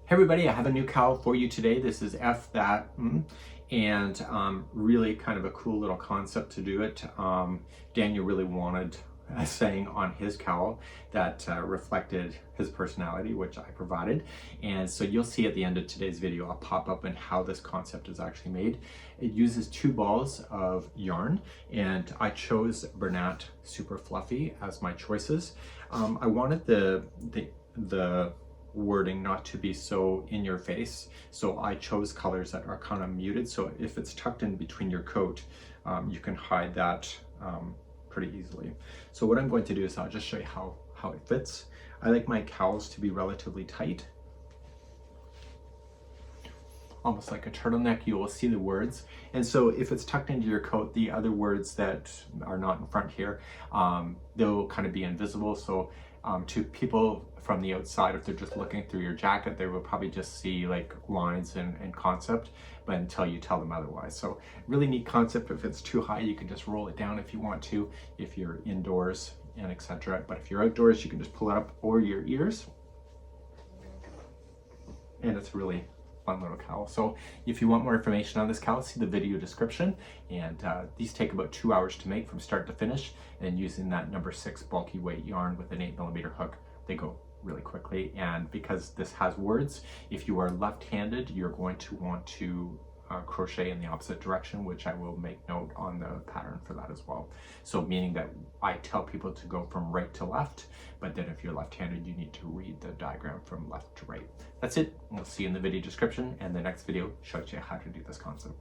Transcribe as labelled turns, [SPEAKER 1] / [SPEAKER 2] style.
[SPEAKER 1] Hey everybody, I have a new cowl for you today. This is F that, and really kind of a cool little concept to do it. Daniel really wanted a saying on his cowl that reflected his personality, which I provided. And so you'll see at the end of today's video, I'll pop up and how this concept is actually made. It uses 2 balls of yarn, and I chose Bernat Super Fluffy as my choices. I wanted the wording not to be so in your face, so I chose colors that are kind of muted, so if it's tucked in between your coat, you can hide that pretty easily. So what I'm going to do is I'll just show you how it fits. I like my cowls to be relatively tight, almost like a turtleneck. You will see the words, and so if it's tucked into your coat, the other words that are not in front here, they'll kind of be invisible. So to people from the outside, if they're just looking through your jacket, they will probably just see like lines and concept, but until you tell them otherwise. So really neat concept. If it's too high, you can just roll it down if you want to, if you're indoors and etc. But if you're outdoors, you can just pull it up over your ears, and it's really fun little cowl. So if you want more information on this cowl, see the video description. And these take about 2 hours to make from start to finish, and using that number 6 bulky weight yarn with an 8mm hook, they go really quickly. And because this has words, if you are left-handed, you're going to want to crochet in the opposite direction, which I will make note on the pattern for that as well. So meaning that I tell people to go from right to left, but then if you're left-handed, you need to read the diagram from left to right. That's it. We'll see you in the video description, and the next video shows you how to do this concept.